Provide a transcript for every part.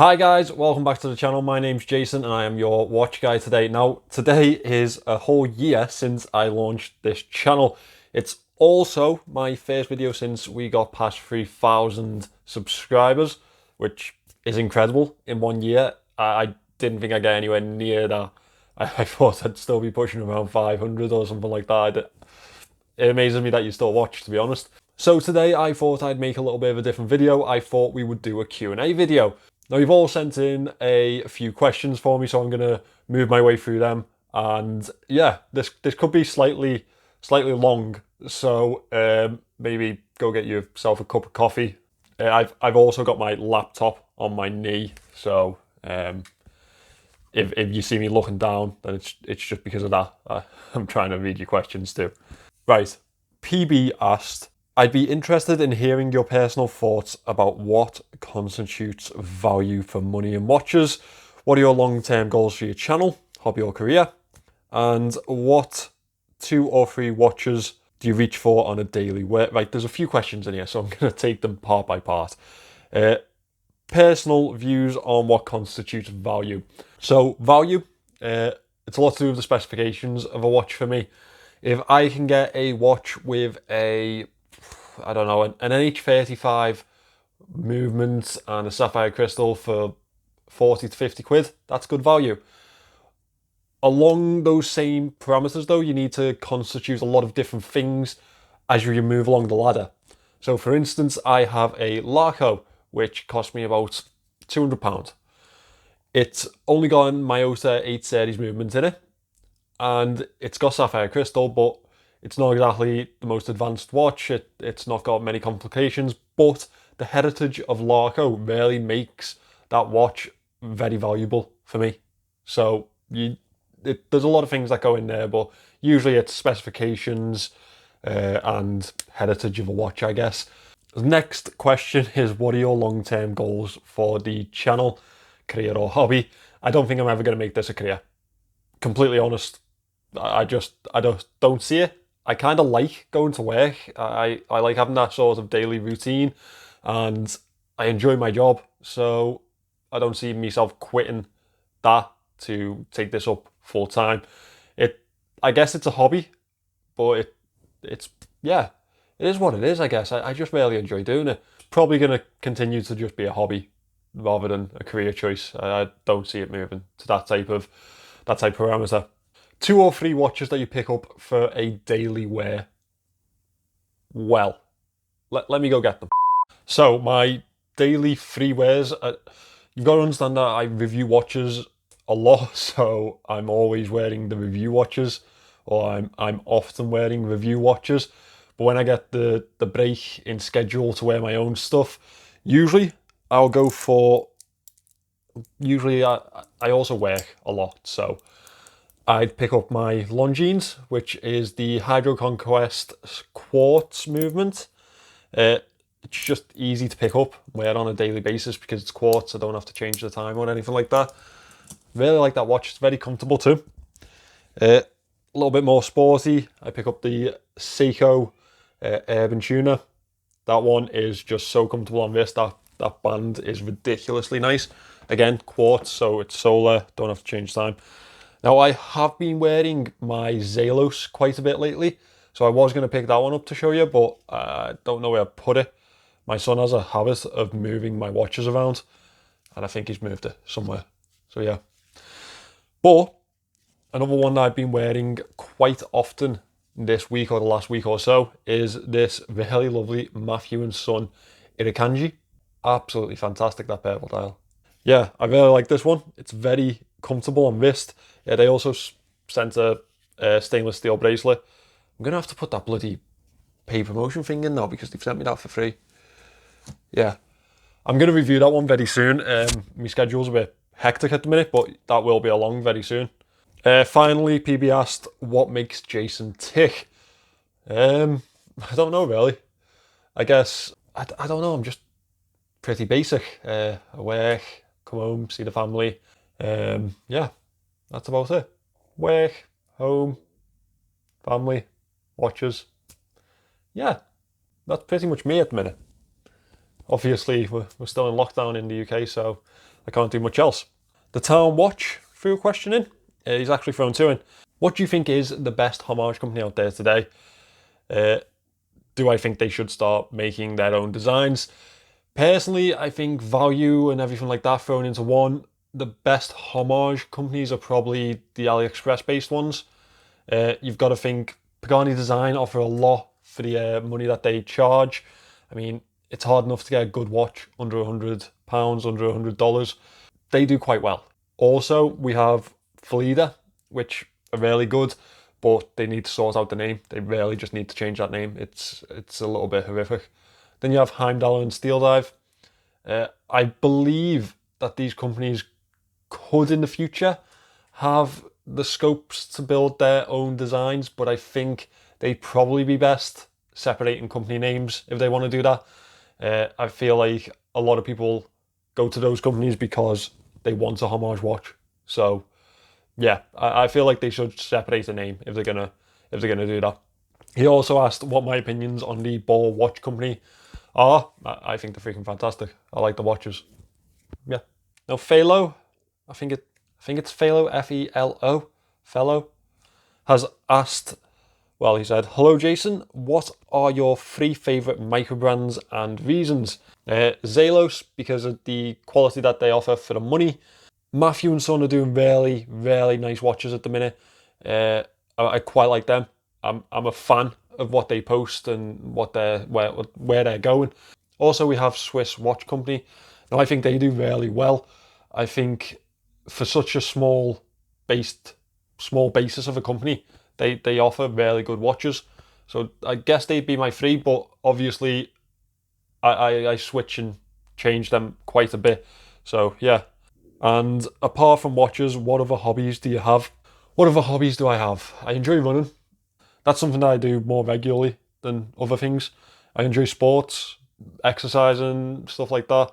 Hi guys, welcome back to the channel. My name's Jason and I am your watch guy today. Now, today is a whole year since I launched this channel. It's also my first video since we got past 3,000 subscribers, which is incredible in 1 year. I didn't think I'd get anywhere near that. I thought I'd still be pushing around 500 or something like that. It amazes me that you still watch, to be honest. So today I thought I'd make a little bit of a different video. I thought we would do a Q&A video. Now, you've all sent in a few questions for me, so I'm going to move my way through them. And yeah, this could be slightly long, so maybe go get yourself a cup of coffee. I've also got my laptop on my knee, so if you see me looking down, then it's just because of that. I'm trying to read your questions too. Right, PB asked, I'd be interested in hearing your personal thoughts about what constitutes value for money in watches. What are your long-term goals for your channel, hobby or career? And what 2 or 3 watches do you reach for on a daily wear? Right, there's a few questions in here, so I'm going to take them part by part. Personal views on what constitutes value. So value, it's a lot to do with the specifications of a watch for me. If I can get a watch with a, I don't know, an NH35 movement and a sapphire crystal for 40 to 50 quid, that's good value. Along those same parameters though, you need to constitute a lot of different things as you move along the ladder. So for instance, I have a Larco, which cost me about £200. It's only got my Otter 8 series movement in it, and it's got sapphire crystal, but it's not exactly the most advanced watch. It's not got many complications, but the heritage of Larco really makes that watch very valuable for me. So there's a lot of things that go in there, but usually it's specifications and heritage of a watch, I guess. The next question is, what are your long-term goals for the channel, career or hobby? I don't think I'm ever going to make this a career. Completely honest, I don't see it. I kind of like going to work. I like having that sort of daily routine, and I enjoy my job. So I don't see myself quitting that to take this up full time. I guess it's a hobby, but it's yeah, it is what it is. I guess I just really enjoy doing it. Probably going to continue to just be a hobby rather than a career choice. I don't see it moving to that type of parameter. 2 or 3 watches that you pick up for a daily wear. Well, let me go get them. So my daily 3 wears, you've got to understand that I review watches a lot, so I'm always wearing the review watches, or I'm often wearing review watches. But when I get the break in schedule to wear my own stuff, usually I'll go for, I also work a lot, so I'd pick up my Longines, which is the Hydro Conquest quartz movement. It's just easy to pick up, wear on a daily basis because it's quartz. I don't have to change the time or anything like that. Really like that watch. It's very comfortable too. A little bit more sporty, I pick up the Seiko Urban Tuner. That one is just so comfortable on wrist. That band is ridiculously nice. Again, quartz, so it's solar, don't have to change time. Now, I have been wearing my Zalos quite a bit lately, so I was going to pick that one up to show you, but I don't know where I put it. My son has a habit of moving my watches around, and I think he's moved it somewhere. So yeah. But another one that I've been wearing quite often this week or the last week or so is this really lovely Matthew & Son Irukandji. Absolutely fantastic, that purple dial. Yeah, I really like this one. It's very comfortable on wrist. Yeah, they also sent a stainless steel bracelet. I'm going to have to put that bloody pay promotion thing in now because they've sent me that for free. Yeah, I'm going to review that one very soon. My schedule's a bit hectic at the minute, but that will be along very soon. Finally, PB asked, what makes Jason tick? I don't know really. I guess, I don't know, I'm just pretty basic. I work, come home, see the family. Yeah, that's about it. Work, home, family, watches. Yeah, that's pretty much me at the minute. Obviously, we're still in lockdown in the UK, so I can't do much else. The Town Watch threw a question in. He's actually thrown two in. What do you think is the best homage company out there today? Do I think they should start making their own designs? Personally, I think value and everything like that thrown into one. The best homage companies are probably the AliExpress based ones. You've got to think Pagani Design offer a lot for the money that they charge. I mean, it's hard enough to get a good watch under £100, under $100. They do quite well. Also, we have Philippe, which are really good, but they need to sort out the name. They really just need to change that name. It's a little bit horrific. Then you have Heimdall and Steel Dive. I believe that these companies could in the future have the scopes to build their own designs, but I think they'd probably be best separating company names if they want to do that. I feel like a lot of people go to those companies because they want a homage watch. So yeah, I feel like they should separate the name if they're gonna do that. He also asked what my opinions on the Ball Watch Company are. I think they're freaking fantastic. I like the watches. Yeah. Now Phalo, I think it's Phalo, F-E-L-O, Fellow, has asked, well, he said, "Hello Jason, what are your 3 favourite microbrands and reasons?" Zalos, because of the quality that they offer for the money. Matthew and Son are doing really, really nice watches at the minute. I quite like them. I'm a fan of what they post and where they're going. Also, we have Swiss Watch Company. Now, I think they do really well. I think for such a small basis of a company, they offer really good watches. So I guess they'd be my 3, but obviously I switch and change them quite a bit. So yeah. And apart from watches, what other hobbies do you have? What other hobbies do I have? I enjoy running. That's something that I do more regularly than other things. I enjoy sports, exercising, stuff like that.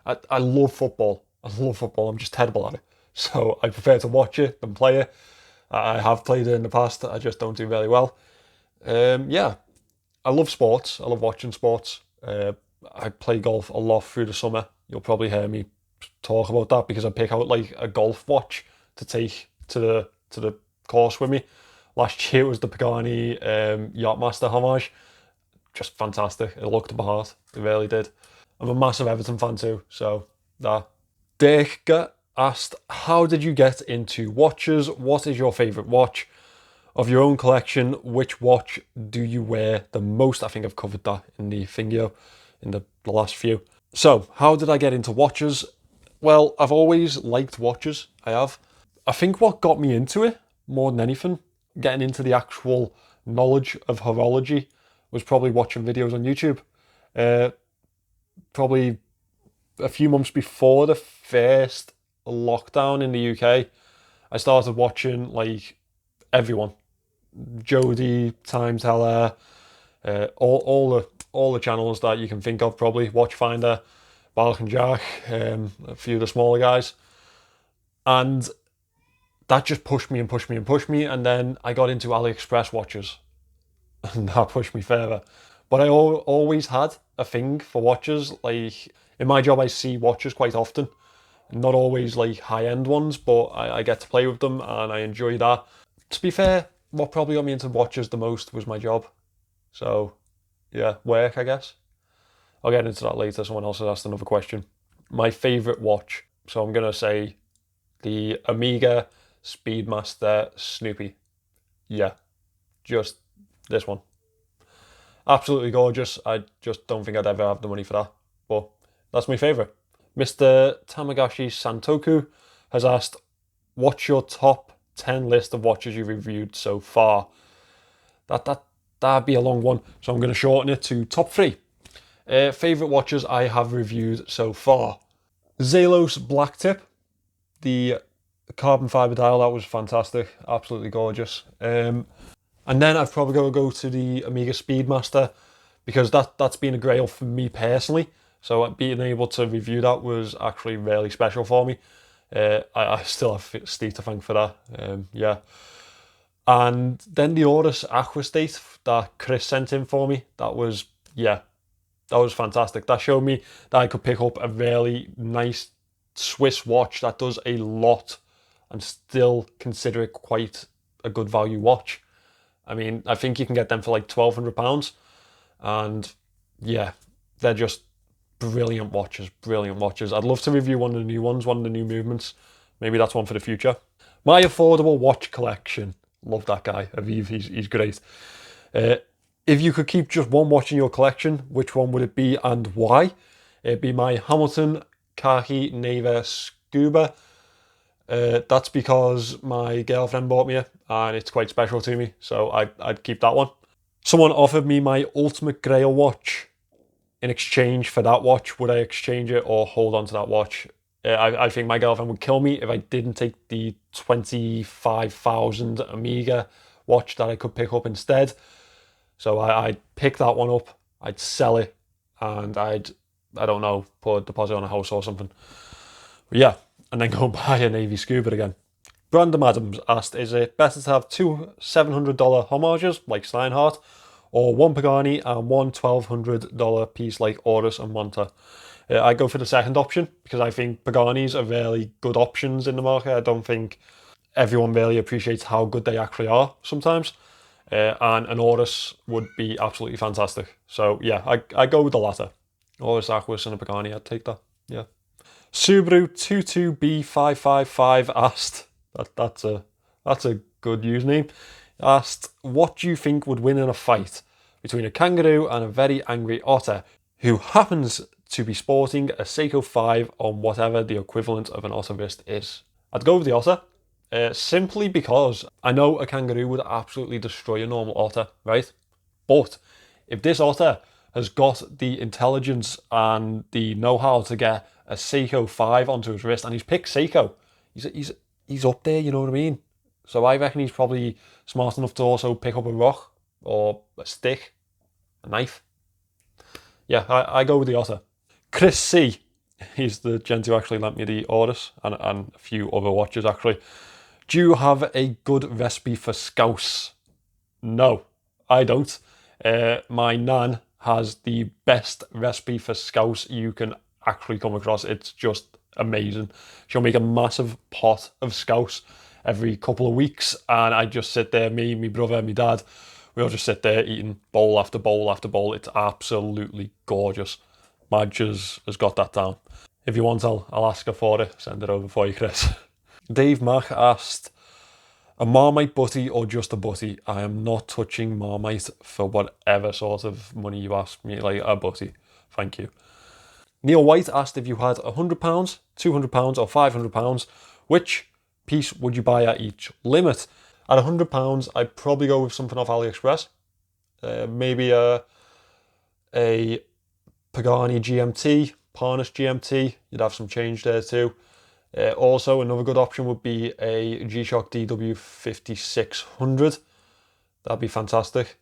I love football. I love football. I'm just terrible at it. So I prefer to watch it than play it. I have played it in the past. I just don't do very well. Yeah, I love sports. I love watching sports. I play golf a lot through the summer. You'll probably hear me talk about that because I pick out like a golf watch to take to the course with me. Last year it was the Pagani Yachtmaster Homage. Just fantastic. It looked my heart. It really did. I'm a massive Everton fan too, so that. Dirk asked, how did you get into watches? What is your favourite watch? Of your own collection, which watch do you wear the most? I think I've covered that in the video, in the last few. So, how did I get into watches? Well, I've always liked watches. I have. I think what got me into it, more than anything, getting into the actual knowledge of horology, was probably watching videos on YouTube. Probably a few months before the first lockdown in the UK, I started watching like everyone. Jodie, Time Teller, all the channels that you can think of, probably Watchfinder, Bark and Jack, a few of the smaller guys, and that just pushed me and pushed me and pushed me, and then I got into AliExpress watches, and that pushed me further. But I always had a thing for watches. Like in my job, I see watches quite often, not always like high-end ones, but I get to play with them and I enjoy that. To be fair, what probably got me into watches the most was my job. So yeah, work, I guess. I'll get into that later. Someone else has asked another question. My favourite watch. So I'm going to say the Omega Speedmaster Snoopy. Yeah, just this one. Absolutely gorgeous. I just don't think I'd ever have the money for that. But that's my favourite. Mr. Tamagashi Santoku has asked, what's your top 10 list of watches you've reviewed so far? That'd be a long one, so I'm going to shorten it to top 3. Favourite watches I have reviewed so far. Zalos Black Tip, the carbon fibre dial, that was fantastic, absolutely gorgeous. And then I've probably got to go to the Omega Speedmaster, because that's been a grail for me personally. So being able to review that was actually really special for me. I still have Steve to thank for that. Yeah. And then the Oris Aquastate that Chris sent in for me, that was fantastic. That showed me that I could pick up a really nice Swiss watch that does a lot and still consider it quite a good value watch. I mean, I think you can get them for like £1,200, and yeah, they're just brilliant watches, brilliant watches. I'd love to review one of the new ones, one of the new movements. Maybe that's one for the future. My affordable watch collection. Love that guy, Aviv, he's great. If you could keep just one watch in your collection, which one would it be and why? It'd be my Hamilton Khaki Neva Scuba. That's because my girlfriend bought me it and it's quite special to me, so I'd keep that one. Someone offered me my Ultimate Grail watch in exchange for that watch. Would I exchange it or hold on to that watch? I think my girlfriend would kill me if I didn't take the 25,000 Omega watch that I could pick up instead. So I'd pick that one up, I'd sell it, and I don't know, put a deposit on a house or something. But yeah, and then go buy a Navy Scuba again. Brandon Adams asked, is it better to have two $700 homages like Steinhardt, or one Pagani and one $1,200 piece like Oris and Monta? I go for the second option because I think Paganis are really good options in the market. I don't think everyone really appreciates how good they actually are sometimes. And an Oris would be absolutely fantastic. So yeah, I go with the latter. Oris Aquas and a Pagani, I'd take that. Yeah. Subaru 22B555 asked, that's a good username, asked, what do you think would win in a fight between a Kangaroo and a very angry Otter who happens to be sporting a Seiko 5 on whatever the equivalent of an Otter wrist is? I'd go with the Otter, simply because I know a Kangaroo would absolutely destroy a normal Otter, right? But if this Otter has got the intelligence and the know-how to get a Seiko 5 onto his wrist, and he's picked Seiko, he's up there, you know what I mean? So I reckon he's probably smart enough to also pick up a rock or a stick, a knife. Yeah, I go with the Otter. Chris C, he's the gent who actually lent me the Oris and a few other watches actually. Do you have a good recipe for Scouse? No, I don't. My nan has the best recipe for Scouse you can actually come across. It's just amazing. She'll make a massive pot of Scouse every couple of weeks, and I just sit there, me, my brother, my dad, we all just sit there eating bowl after bowl after bowl. It's absolutely gorgeous. Madge has got that down. If you want, I'll ask her for it. Send it over for you, Chris. Dave Mack asked, a Marmite butty or just a butty? I am not touching Marmite for whatever sort of money you ask me, like a butty. Thank you. Neil White asked if you had £100, £200 or £500, which piece would you buy at each limit? At £100, I'd probably go with something off AliExpress. Maybe a Pagani GMT, Parnas GMT. You'd have some change there too. Also, another good option would be a G-Shock DW5600. That'd be fantastic.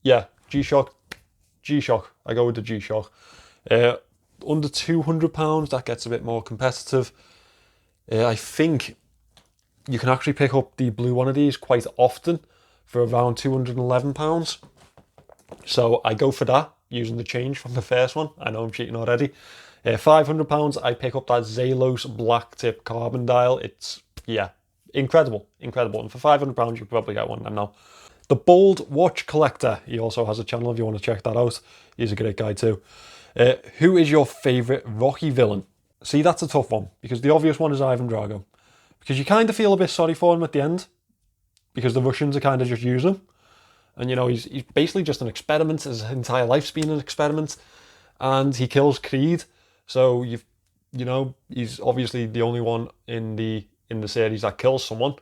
Yeah, G-Shock. I go with the G-Shock. Under £200, that gets a bit more competitive. I think you can actually pick up the blue one of these quite often for around £211. So I go for that, using the change from the first one. I know I'm cheating already. £500, I pick up that Zalos black tip carbon dial. It's, yeah, incredible. And for £500, you could probably get one of them now. The Bold Watch Collector, he also has a channel if you want to check that out. He's a great guy too. Who is your favourite Rocky villain? See, that's a tough one, because the obvious one is Ivan Drago. Because you kind of feel a bit sorry for him at the end, because the Russians are kind of just using him. And, you know, he's basically just an experiment. His entire life's been an experiment. And he kills Creed. So, you know, he's obviously the only one in the series that kills someone.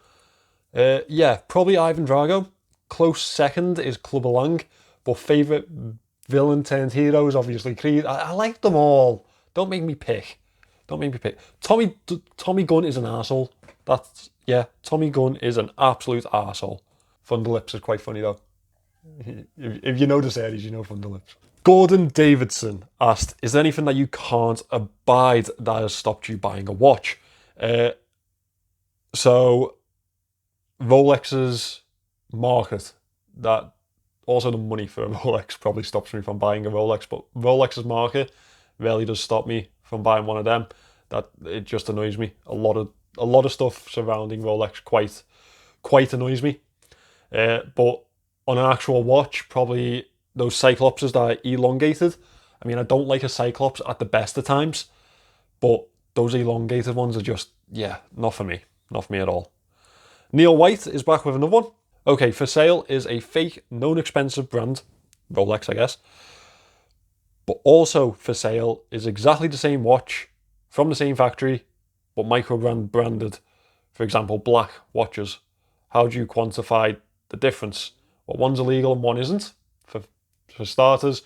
Yeah, probably Ivan Drago. Close second is Clubber Lang. But favourite villain turned hero is obviously Creed. I like them all. Don't make me pick. Tommy Gunn is an arsehole. Tommy Gunn is an absolute arsehole. Thunderlips is quite funny though. If you know the series, you know Thunderlips. Gordon Davidson asked, is there anything that you can't abide that has stopped you buying a watch? So Rolex's market, that also the money for a Rolex probably stops me from buying a Rolex, but Rolex's market really does stop me from buying one of them. That it just annoys me. A lot of stuff surrounding Rolex quite annoys me. But on an actual watch, probably those Cyclopses that are elongated. I mean, I don't like a Cyclops at the best of times, but those elongated ones are just, yeah, not for me. Not for me at all. Neil White is back with another one. Okay, for sale is a fake, known expensive brand, Rolex, I guess. But also for sale is exactly the same watch from the same factory, but branded. For example, black watches. How do you quantify the difference? Well, one's illegal and one isn't, for starters.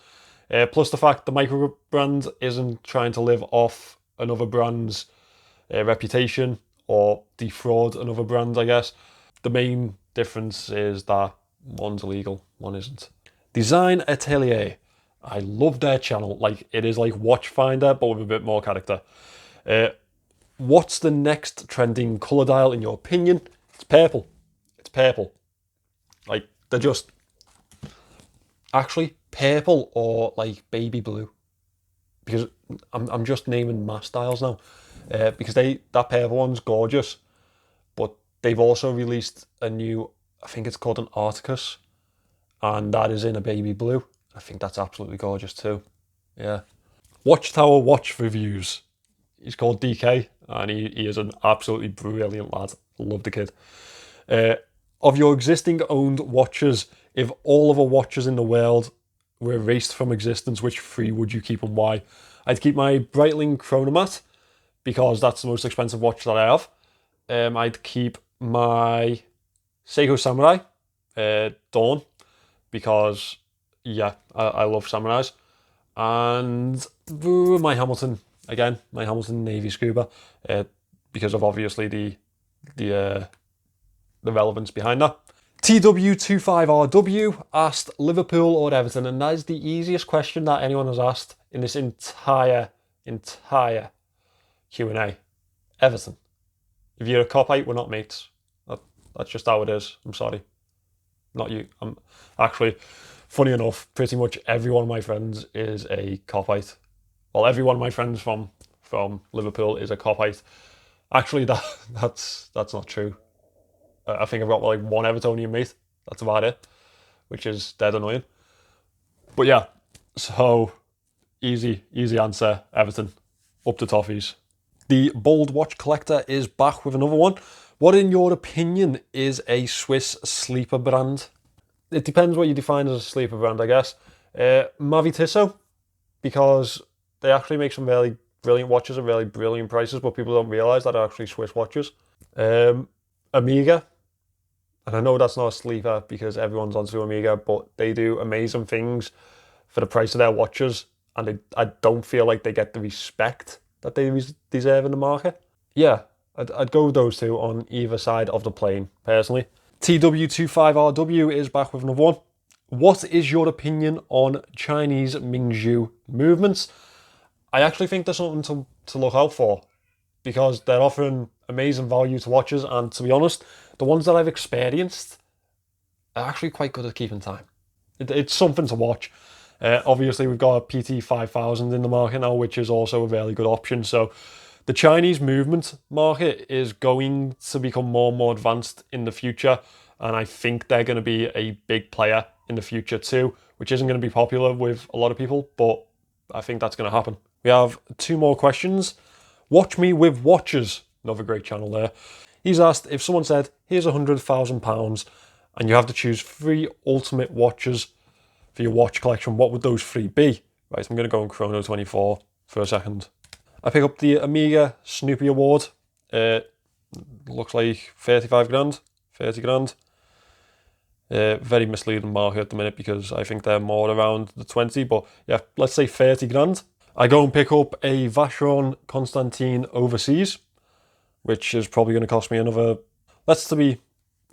Plus the fact the micro brand isn't trying to live off another brand's reputation or defraud another brand, I guess. The main difference is that one's illegal, one isn't. Design Atelier. I love their channel. Like, it is like Watchfinder, but with a bit more character. What's the next trending colour dial in your opinion? It's purple. It's purple. Like, they're just actually purple or like baby blue. Because I'm just naming mass dials now. Because that purple one's gorgeous. But they've also released a new, I think it's called an Arcticus. And that is in a baby blue. I think that's absolutely gorgeous too. Yeah. Watchtower Watch Reviews. He's called DK, and he is an absolutely brilliant lad. Love the kid. Of your existing owned watches, if all other watches in the world were erased from existence, which three would you keep and why? I'd keep my Breitling Chronomat, because that's the most expensive watch that I have. I'd keep my Seiko Samurai Dawn, because, yeah, I love Samurais. And my Hamilton, again, my Hamilton Navy Scuba, because of obviously the relevance behind that. TW25RW asked Liverpool or Everton, and that is the easiest question that anyone has asked in this entire Q&A. Everton. If you're a cop-out, we're not mates. That's just how it is. I'm sorry. Not you. I'm actually, funny enough, pretty much every one of my friends is a cop-out. Well, every one of my friends from Liverpool is a cop-out. Actually, that's not true. I think I've got like one Evertonian mate. That's about it, which is dead annoying. But yeah, so easy answer, Everton. Up to toffees. The Bold Watch Collector is back with another one. What, in your opinion, is a Swiss sleeper brand? It depends what you define as a sleeper brand, I guess. Mavi Tissot, because they actually make some really brilliant watches at really brilliant prices, but people don't realise that they're actually Swiss watches. Omega, and I know that's not a sleeper because everyone's onto Omega, but they do amazing things for the price of their watches, and I don't feel like they get the respect that they deserve in the market. Yeah, I'd go with those two on either side of the plane, personally. TW25RW is back with another one. What is your opinion on Chinese Mingzhu movements? I actually think there's something to look out for, because they're offering amazing value to watches, and to be honest, the ones that I've experienced are actually quite good at keeping time. It's something to watch. Obviously, we've got a PT 5000 in the market now, which is also a really good option. So the Chinese movement market is going to become more and more advanced in the future, and I think they're going to be a big player in the future too, which isn't going to be popular with a lot of people, but I think that's going to happen. We have two more questions. Watch Me With Watches, another great channel there. He's asked, if someone said, here's £100,000 and you have to choose 3 ultimate watches for your watch collection, what would those 3 be? Right, I'm going to go on Chrono 24 for a second. I pick up the Omega Snoopy Award. Looks like 35 grand, 30 grand. Very misleading market at the minute because I think they're more around the 20, but yeah, let's say 30 grand. I go and pick up a Vacheron Constantin Overseas, which is probably going to cost me another, let's to be,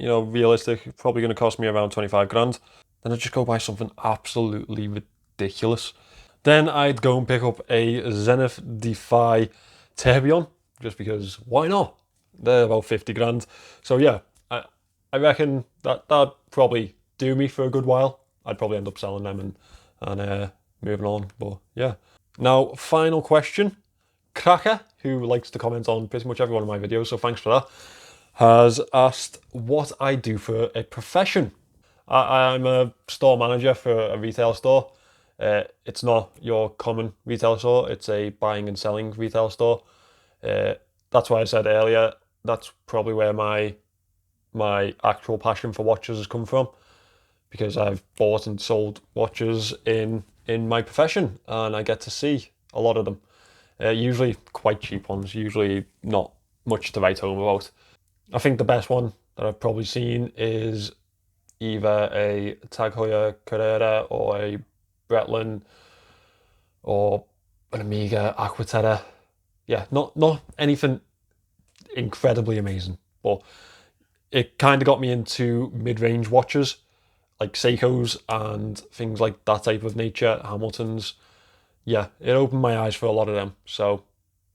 realistic, probably going to cost me around 25 grand. Then I'd just go buy something absolutely ridiculous. Then I'd go and pick up a Zenith Defy Tourbillon, just because why not? They're about 50 grand. So yeah, I reckon that'd probably do me for a good while. I'd probably end up selling them and moving on, but yeah. Now, final question. Cracker, who likes to comment on pretty much every one of my videos, so thanks for that, has asked what I do for a profession. I'm a store manager for a retail store. It's not your common retail store, it's a buying and selling retail store. That's why I said earlier, that's probably where my actual passion for watches has come from, because I've bought and sold watches in my profession, and I get to see a lot of them. Usually quite cheap ones, usually not much to write home about. I think the best one that I've probably seen is either a Tag Heuer Carrera or a Breitling or an Omega Aquaterra. Yeah, not anything incredibly amazing, but it kind of got me into mid-range watches like Seikos and things like that type of nature, Hamiltons. Yeah, it opened my eyes for a lot of them. So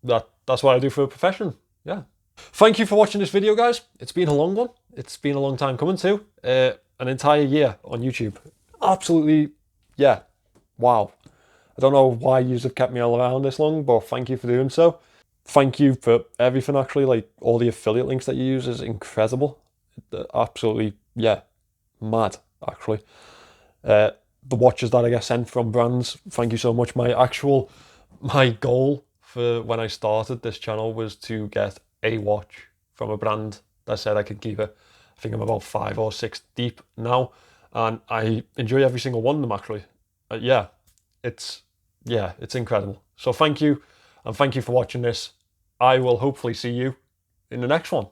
that's what I do for a profession. Yeah. Thank you for watching this video, guys. It's been a long one. It's been a long time coming too. An entire year on YouTube. Absolutely, yeah. Wow. I don't know why you have kept me all around this long, but thank you for doing so. Thank you for everything, actually. Like, all the affiliate links that you use is incredible. Absolutely, yeah, mad, actually. The watches that I get sent from brands, thank you so much. My goal for when I started this channel was to get a watch from a brand that said I could keep it. I think I'm about 5 or 6 deep now, and I enjoy every single one of them, actually. Yeah, it's incredible. So thank you, and thank you for watching this. I will hopefully see you in the next one.